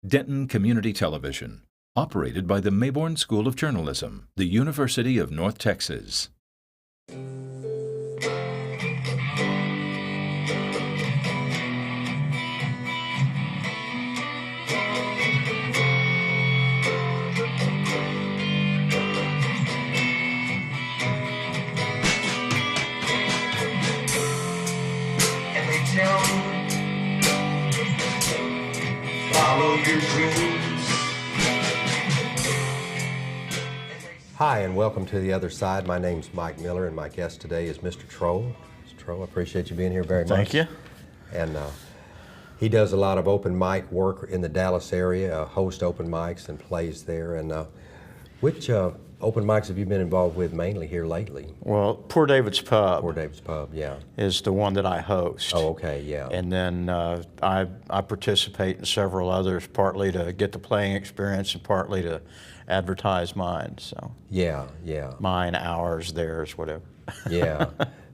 Denton Community Television, operated by the Mayborn School of Journalism, the University of North Texas. Follow your dreams. Hi, and welcome to The Other Side. My name's Mike Miller, and my guest today is Mr. Troll. Mr. Troll, I appreciate you being here very much. Thank you. And he does a lot of open mic work in the Dallas area, hosts open mics and plays there. And which open mics have you been involved with mainly here lately? Well, Poor David's Pub. Poor David's Pub, yeah. Is the one that I host. Oh, okay, yeah. And then I participate in several others, partly to get the playing experience and partly to advertise mine. So yeah. mine, ours, theirs, whatever. Yeah.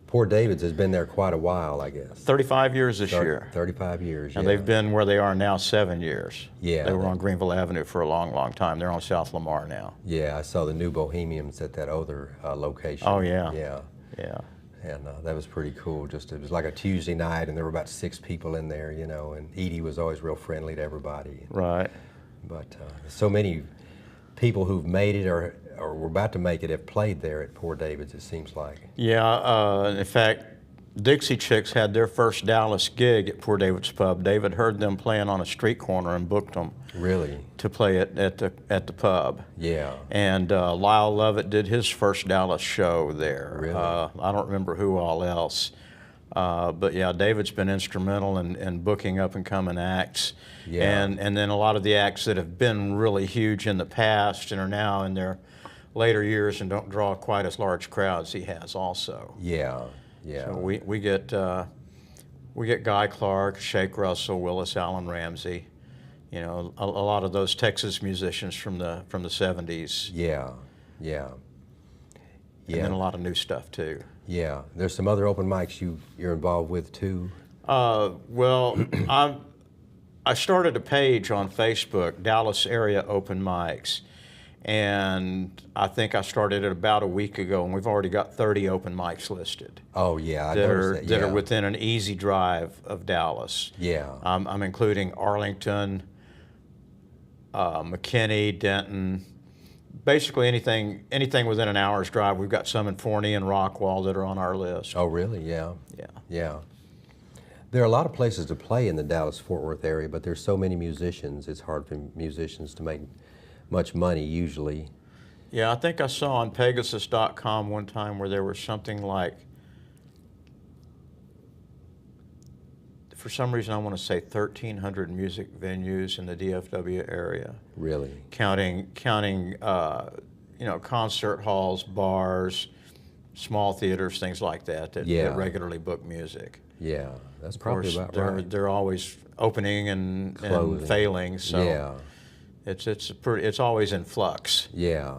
Poor David's has been there quite a while, I guess. 35 years this year. 35 years, And yeah. they've been where they are now 7 years. Yeah. They were on Greenville Avenue for a long, long time. They're on South Lamar now. Yeah, I saw the New Bohemians at that other location. Oh, yeah. Yeah. And that was pretty cool. It was like a Tuesday night, and there were about 6 people in there, you know, and Edie was always real friendly to everybody. Right. But so many people who've made it or were about to make it have played there at Poor David's, it seems like. Yeah, in fact, Dixie Chicks had their first Dallas gig at Poor David's Pub. David heard them playing on a street corner and booked them. Really? To play at the pub. Yeah. And Lyle Lovett did his first Dallas show there. Really? I don't remember who all else. But yeah, David's been instrumental in booking up and coming acts. Yeah. And then a lot of the acts that have been really huge in the past and are now in their later years and don't draw quite as large crowds, he has also. Yeah. So we get Guy Clark, Shake Russell, Willis Allen Ramsey, you know, a lot of those Texas musicians from the 70s. Yeah. And then a lot of new stuff too. Yeah. There's some other open mics you're involved with too? Well, I started a page on Facebook, Dallas Area Open Mics, and I think I started it about a week ago, and we've already got 30 open mics listed. Oh yeah, I that noticed are yeah. within an easy drive of Dallas. Yeah. I'm including Arlington, McKinney, Denton, basically anything within an hour's drive. We've got some in Forney and Rockwall that are on our list. Oh really? Yeah. Yeah. There are a lot of places to play in the Dallas-Fort Worth area, but there's so many musicians, it's hard for musicians to make much money usually. Yeah, I think I saw on Pegasus.com one time where there was something like, for some reason I want to say 1,300 music venues in the DFW area. Really? Counting you know, concert halls, bars, small theaters, things like that that regularly book music. Yeah, that's Of probably course, about right. they're always opening and failing, so yeah. it's always in flux. Yeah.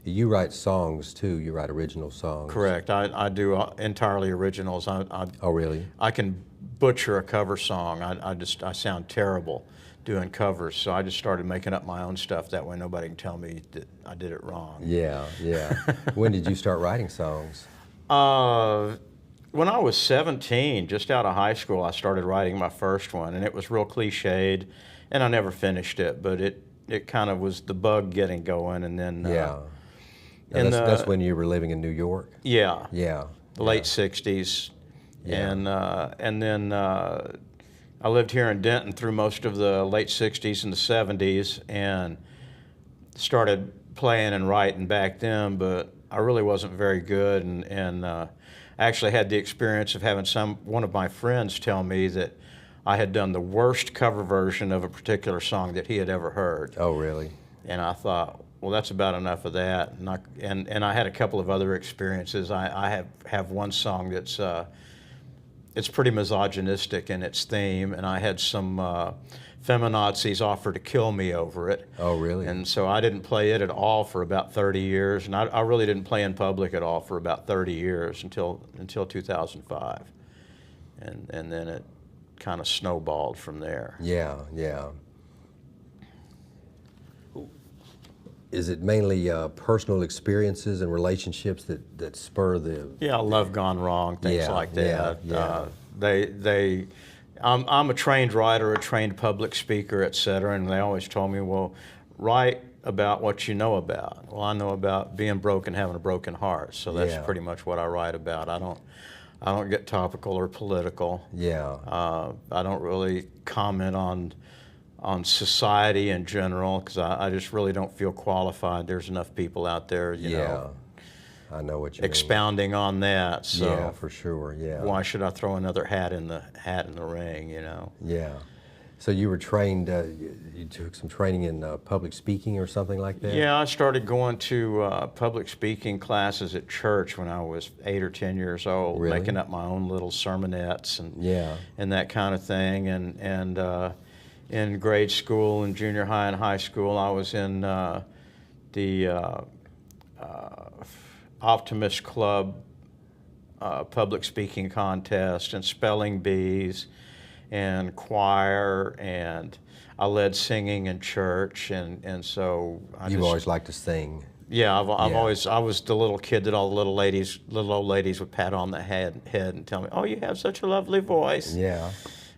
You write songs too. You write original songs. Correct. I do entirely originals. Oh really? I can butcher a cover song. I sound terrible doing covers, so I just started making up my own stuff. That way nobody can tell me that I did it wrong. Yeah. When did you start writing songs? When I was 17, just out of high school, I started writing my first one, and it was real cliched, and I never finished it, but it kind of was the bug getting going, and then That's when you were living in New York? Yeah. Yeah. The late 60s. Yeah. And then I lived here in Denton through most of the late 60s and the 70s and started playing and writing back then, but I really wasn't very good, and I actually had the experience of having one of my friends tell me that I had done the worst cover version of a particular song that he had ever heard. Oh really? And I thought, well, that's about enough of that. And I had a couple of other experiences. I have one song that's it's pretty misogynistic in its theme, and I had some feminazis offer to kill me over it. Oh, really? And so I didn't play it at all for about 30 years, and I really didn't play in public at all for about 30 years until 2005. And then it kind of snowballed from there. Yeah, yeah. Is it mainly personal experiences and relationships that spur the? Yeah, Love Gone Wrong, things Yeah, like that. yeah. I'm a trained writer, a trained public speaker, et cetera, and they always told me, well, write about what you know about. Well, I know about being broken, having a broken heart, so that's Yeah. pretty much what I write about. I don't get topical or political. Yeah, I don't really comment on society in general because I just really don't feel qualified. There's enough people out there, you know, I know what you expounding on that. So mean. Yeah, for sure. Yeah. why should I throw another hat in the ring? You know. Yeah. So you were trained. You took some training in public speaking or something like that. Yeah, I started going to public speaking classes at church when I was 8 or 10 years old, Really? making up my own little sermonettes and Yeah. and that kind of thing. And in grade school and junior high and high school, I was in the Optimist Club public speaking contest and spelling bees and choir, and I led singing in church, and so You've always liked to sing. yeah, I've Yeah. always, I was the little kid that all the little old ladies would pat on the head and tell me, oh, you have such a lovely voice. Yeah.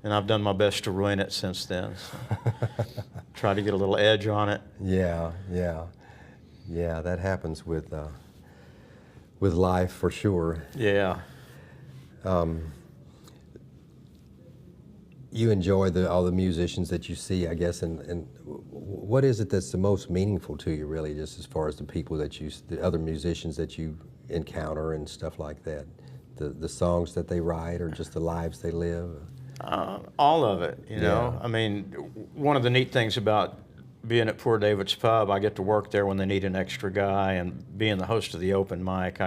And I've done my best to ruin it since then. So. Try to get a little edge on it. Yeah. That happens with life for sure. Yeah. You enjoy all the musicians that you see, I guess, and what is it that's the most meaningful to you, really, just as far as the people the other musicians that you encounter and stuff like that? The songs that they write or just the lives they live? All of it, you know. Yeah. I mean, one of the neat things about being at Poor David's Pub, I get to work there when they need an extra guy, and being the host of the open mic,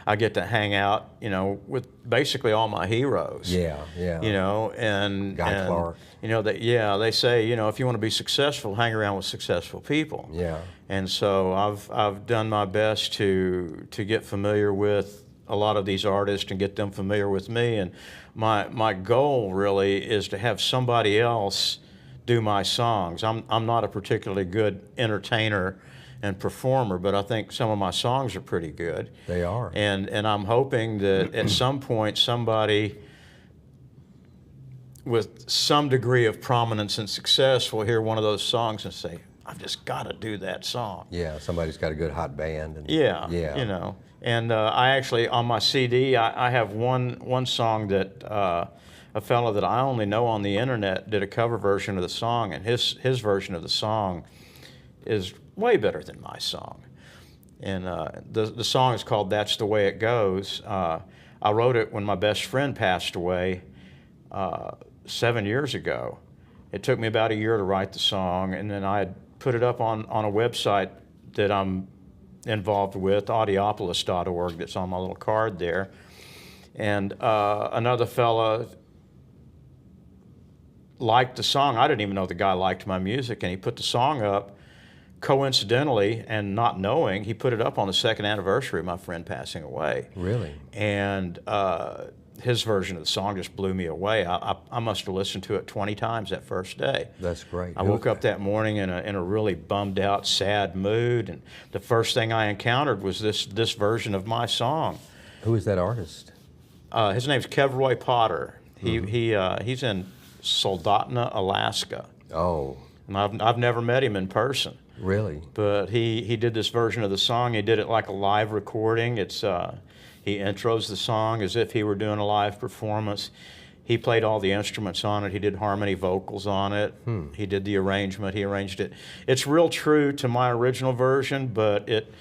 I get to hang out, you know, with basically all my heroes. Yeah. You know, and Guy Clark. You know, they say, you know, if you want to be successful, hang around with successful people. Yeah. And so I've done my best to get familiar with a lot of these artists and get them familiar with me. And my goal really is to have somebody else do my songs. I'm not a particularly good entertainer and performer, but I think some of my songs are pretty good. They are. And I'm hoping that at some point somebody with some degree of prominence and success will hear one of those songs and say, I've just got to do that song. Yeah, somebody's got a good hot band. And, Yeah, yeah. you know. And I actually, on my CD, I have one song that a fellow that I only know on the internet did a cover version of the song, and his version of the song is way better than my song. And the song is called That's the Way It Goes. I wrote it when my best friend passed away 7 years ago. It took me about a year to write the song, and then I had put it up on a website that I'm involved with, audiopolis.org, that's on my little card there. And another fella liked the song. I didn't even know the guy liked my music, and he put the song up coincidentally and not knowing. He put it up on the second anniversary of my friend passing away. Really? And his version of the song just blew me away. I must have listened to it 20 times that first day. That's great. I woke up that morning in a really bummed out, sad mood, and the first thing I encountered was this version of my song. Who is that artist? His name's Kevroy Potter. He's in Soldotna, Alaska. Oh, And I've never met him in person, really? but he did this version of the song. He did it like a live recording. It's he intros the song as if he were doing a live performance. He played all the instruments on it. He did harmony vocals on it. He did the arrangement. He arranged it. It's real true to my original version, but it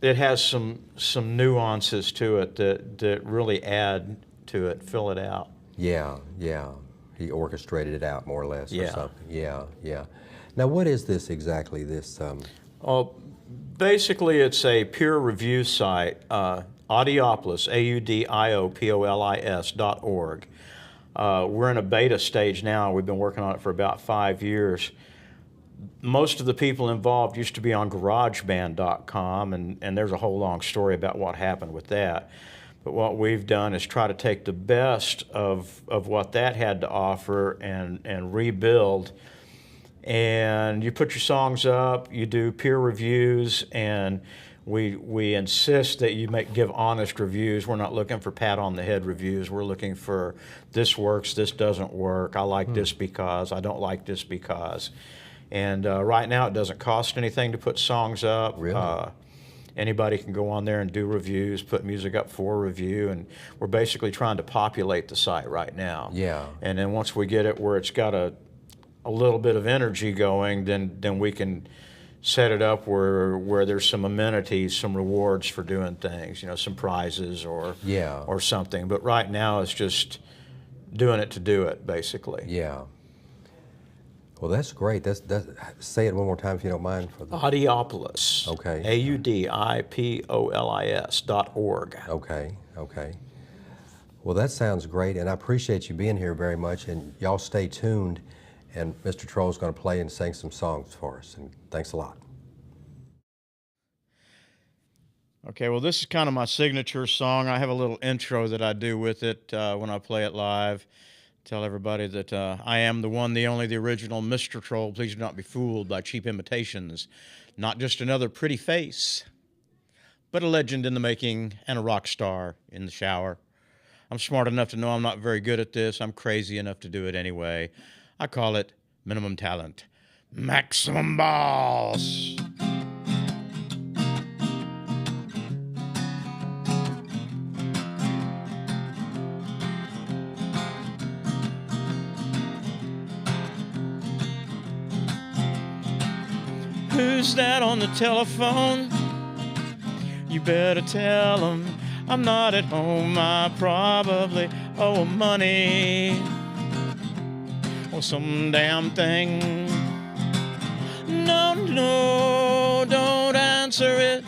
has some nuances to it that really add to it, fill it out. Yeah. He orchestrated it out more or less or Yeah. something. Yeah. Now, what is this exactly? This Basically, it's a peer review site, Audiopolis, AUDIOPOLIS.org. We're in a beta stage now. We've been working on it for about 5 years. Most of the people involved used to be on GarageBand.com, and there's a whole long story about what happened with that. But what we've done is try to take the best of what that had to offer and rebuild. And you put your songs up, you do peer reviews, and we insist that you give honest reviews. We're not looking for pat on the head reviews. We're looking for this works, this doesn't work. I like this because, I don't like this because. And right now it doesn't cost anything to put songs up. Really? Anybody can go on there and do reviews, put music up for review, and we're basically trying to populate the site right now. Yeah. And then once we get it where it's got a little bit of energy going, then we can set it up where there's some amenities, some rewards for doing things, you know, some prizes or something. But right now it's just doing it to do it, basically. Yeah. Well, that's great. That's say it one more time if you don't mind. For the Audiopolis. Okay. AUDIPOLIS.org. Okay. Okay. Well, that sounds great, and I appreciate you being here very much. And y'all stay tuned. And Mr. Troll's going to play and sing some songs for us. And thanks a lot. Okay, well, this is kind of my signature song. I have a little intro that I do with it when I play it live. Tell everybody that I am the one, the only, the original Mr. Troll. Please do not be fooled by cheap imitations. Not just another pretty face, but a legend in the making and a rock star in the shower. I'm smart enough to know I'm not very good at this. I'm crazy enough to do it anyway. I call it minimum talent. Maximum Boss. Who's that on the telephone? You better tell him I'm not at home. I probably owe money or some damn thing. No, don't answer it.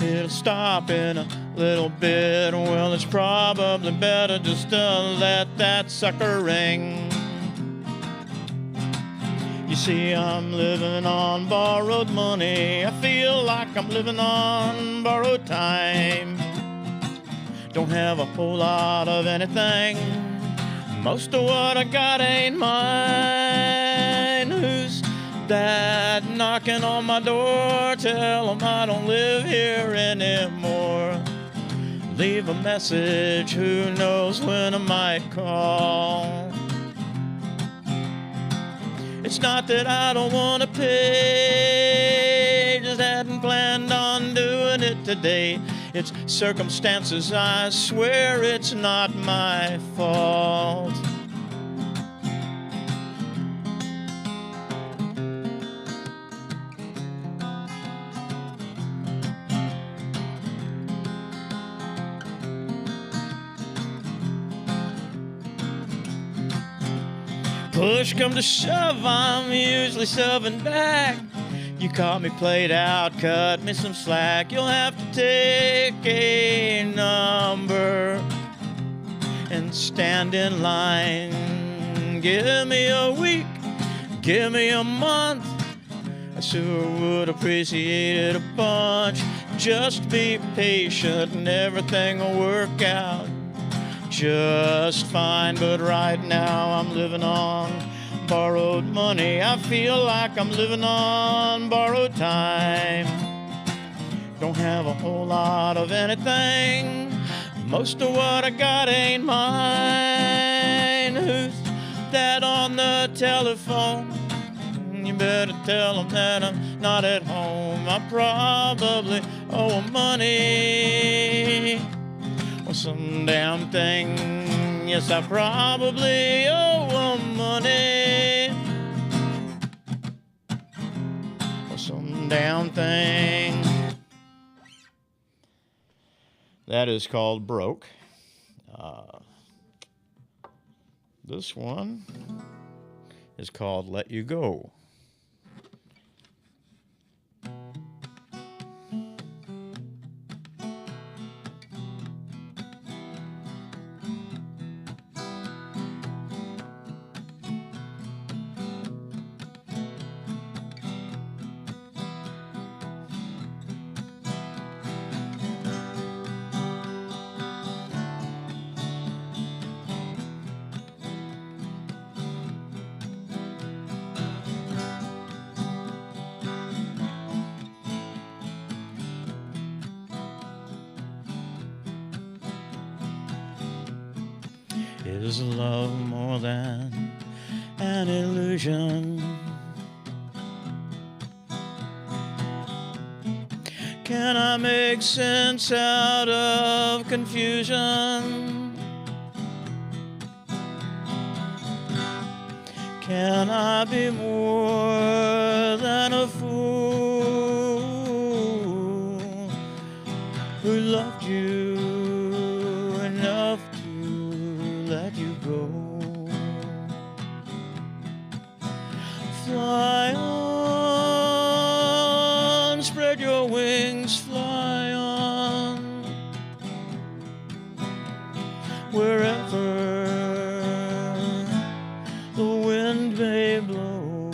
It'll stop in a little bit. Well, it's probably better just to let that sucker ring. You see, I'm living on borrowed money. I feel like I'm living on borrowed time. Don't have a whole lot of anything. Most of what I got ain't mine. Who's that knocking on my door? Tell 'em I don't live here anymore. Leave a message, who knows when I might call. It's not that I don't want to pay, just hadn't planned on doing it today. It's circumstances, I swear it's not my fault. Push come to shove, I'm usually shoving back. You caught me played out, cut me some slack. You'll have to take a number and stand in line. Give me a week, give me a month. I sure would appreciate it a bunch. Just be patient and everything will work out just fine. But right now I'm living on borrowed money. I feel like I'm living on borrowed time. Don't have a whole lot of anything. Most of what I got ain't mine. Who's that on the telephone? You better tell them that I'm not at home. I probably owe 'em money or some damn thing. Yes, I probably owe 'em money or some damn thing. That is called Broke. This one is called Let You Go. Is love more than an illusion? Can I make sense out of confusion? Can I be more than a fool who loved you enough to let you go? Fly on, spread your wings, fly on, wherever the wind may blow.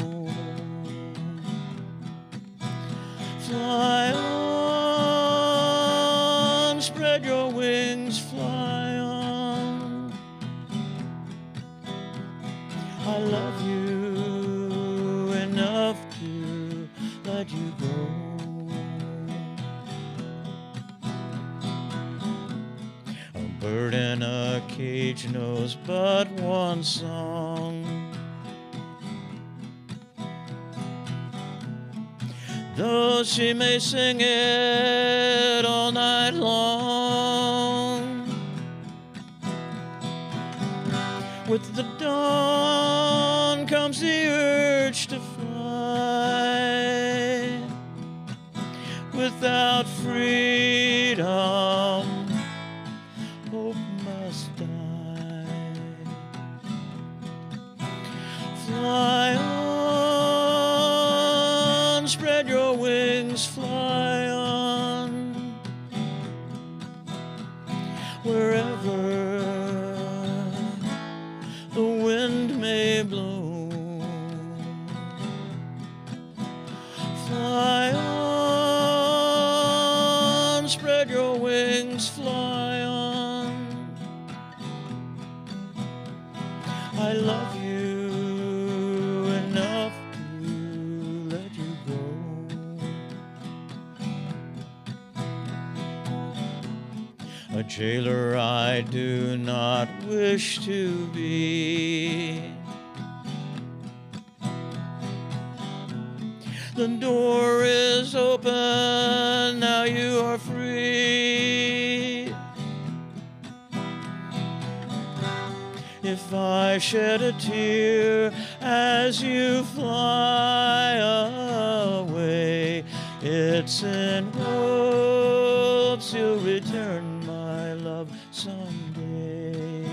Fly on, spread your wings, fly on. I love you enough to let you go. A bird in a cage knows but one song. Though she may sing it all night long, with the dawn comes the urge to fly. Without freedom, hope must die. Fly on, spread your wings, fly on, wherever the wind may blow. Fly on, spread your wings, fly on. I love you enough to let you go. A jailer I do not wish to be. The door is open, now you are free. If I shed a tear as you fly away, it's in hopes you'll return my love someday.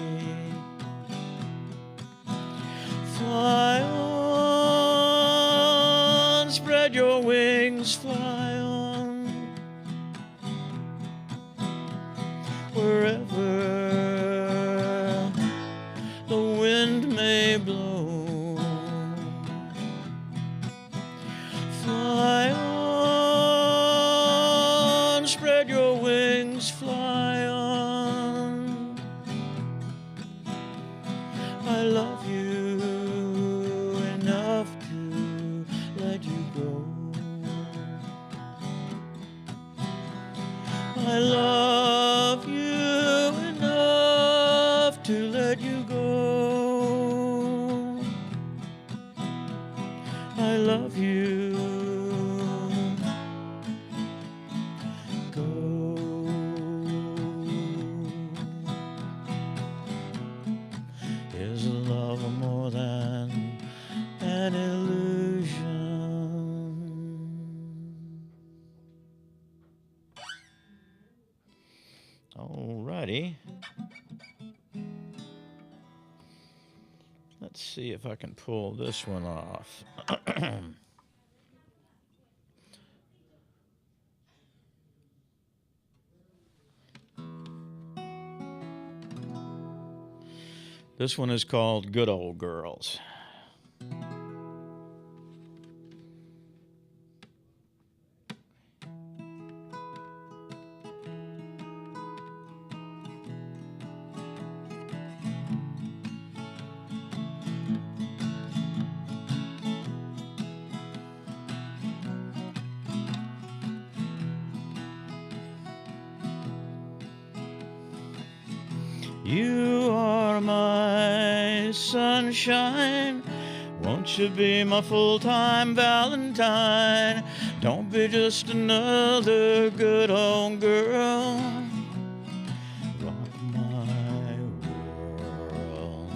Fly on, spread your wings, fly on, wherever the wind may blow. Fly on, spread your wings, fly on. I love you enough to let you go. I love you enough to let you go. I love you. Go. Is love more than an illusion? Alrighty. Let's see if I can pull this one off. This one is called Good Old Girls. You are are my sunshine. Won't you be my full-time Valentine? Don't be just another good old girl. Rock my world.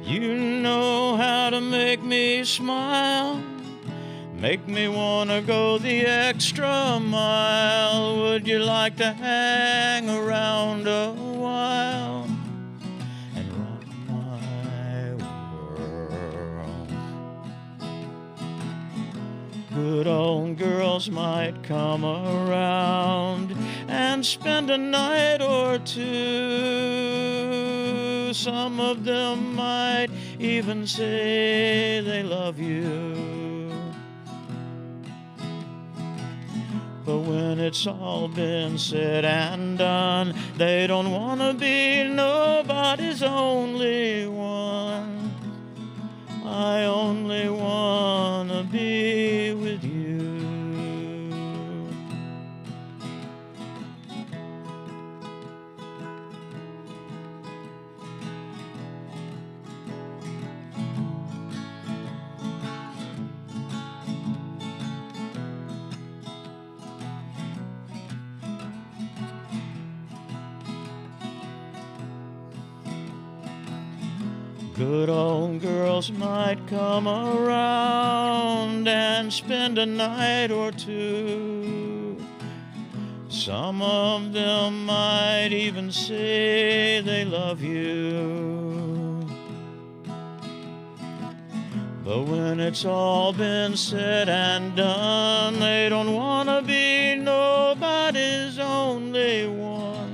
You know how to make me smile, make me wanna go the extra mile. Would you like to hang around a while and rock my world? Good old girls might come around and spend a night or two. Some of them might even say they love you. But when it's all been said and done, they don't want to be nobody's only one. I only want to be with you. Good old girls might come around and spend a night or two. Some of them might even say they love you. But when it's all been said and done, they don't want to be nobody's only one.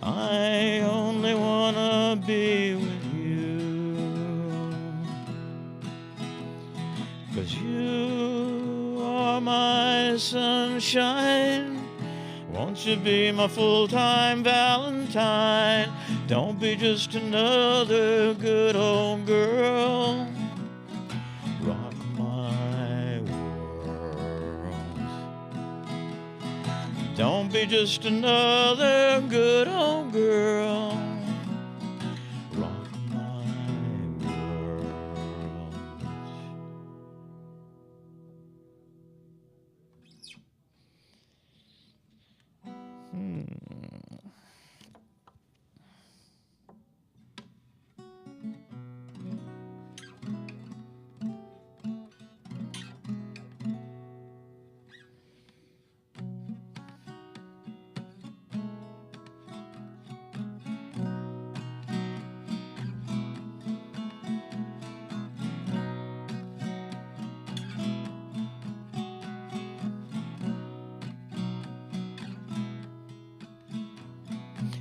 I only want to be with you, 'cause you are my sunshine. Won't you be my full-time Valentine? Don't be just another good old girl. Rock my world. Don't be just another good old girl. Rock my world.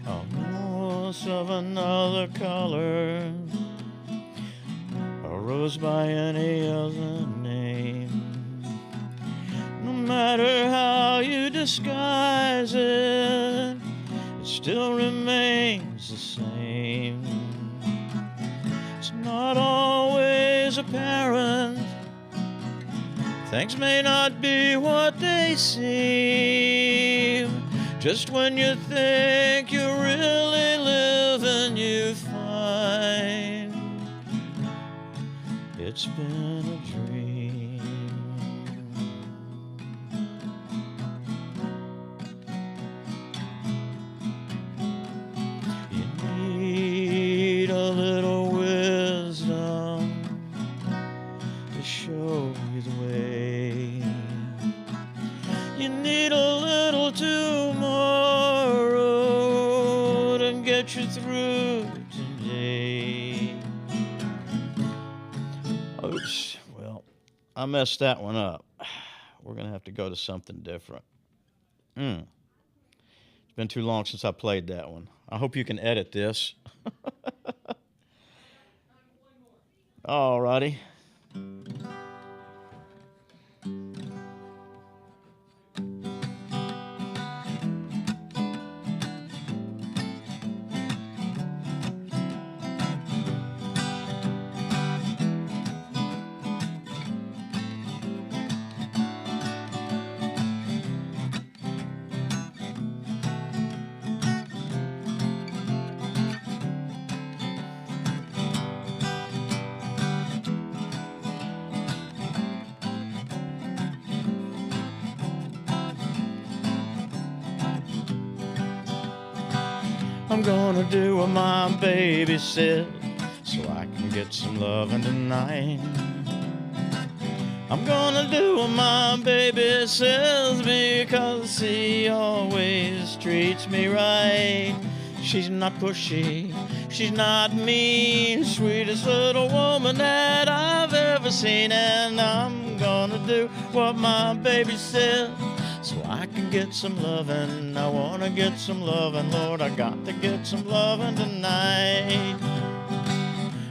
A moss of another color, a rose by any other name. No matter how you disguise it, it still remains the same. It's not always apparent. Things may not be what they seem. Just when you think you're really living, you find it's been a dream. You need a little wisdom to show you the way. You need a little tomorrow to get you through today. Oops, well, I messed that one up. We're gonna have to go to something different. It's been too long since I played that one. I hope you can edit this. Alrighty. I'm gonna do what my baby said, so I can get some loving tonight. I'm gonna do what my baby says, because she always treats me right. She's not pushy, she's not mean, sweetest little woman that I've ever seen. And I'm gonna do what my baby says, so I can get some lovin'. I wanna get some lovin', Lord, I got to get some lovin' tonight.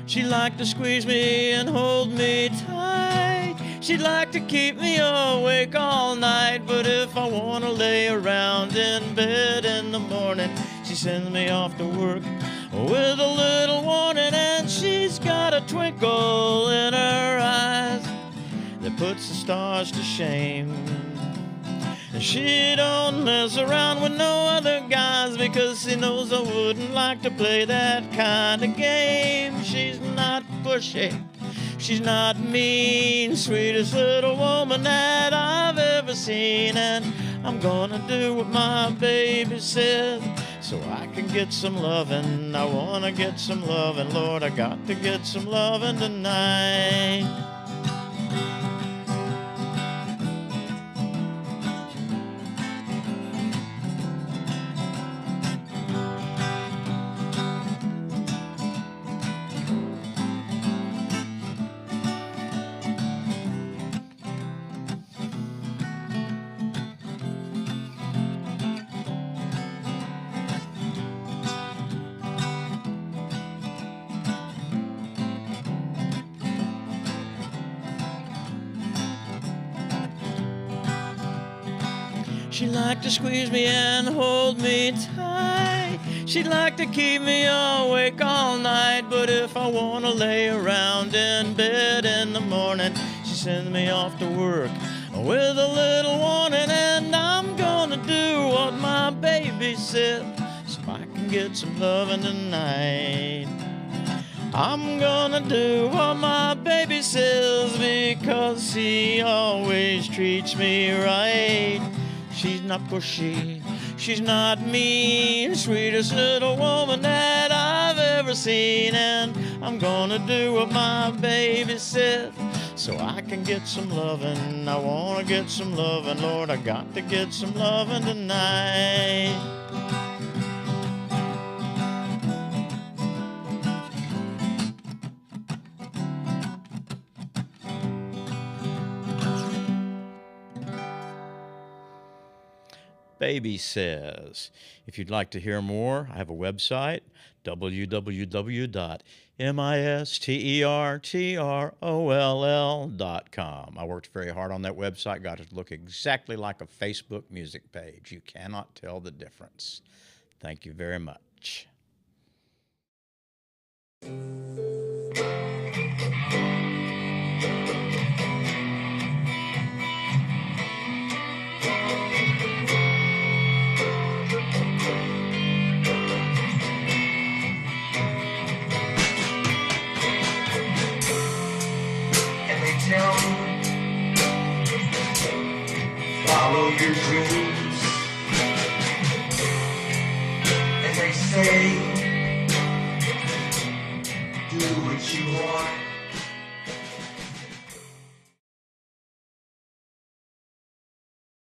She'd like to squeeze me and hold me tight. She'd like to keep me awake all night. But if I wanna lay around in bed in the morning, she sends me off to work with a little warning. And she's got a twinkle in her eyes that puts the stars to shame. And she don't mess around with no other guys, because she knows I wouldn't like to play that kind of game. She's not pushy, she's not mean, sweetest little woman that I've ever seen. And I'm gonna do what my baby says, so I can get some lovin'. I wanna get some lovin', Lord, I got to get some lovin' tonight. She'd like to squeeze me and hold me tight. She'd like to keep me awake all night. But if I wanna lay around in bed in the morning, she sends me off to work with a little warning. And I'm gonna do what my baby said, so I can get some loving tonight. I'm gonna do what my baby says, because she always treats me right. She's not pushy, she's not mean, sweetest little woman that I've ever seen. And I'm gonna do what my baby said, so I can get some lovin'. I wanna get some lovin', Lord, I got to get some lovin' tonight. Baby Says. If you'd like to hear more, I have a website, www.mistertroll.com. I worked very hard on that website, got it to look exactly like a Facebook music page. You cannot tell the difference. Thank you very much. Follow your dreams, and they say do what you want.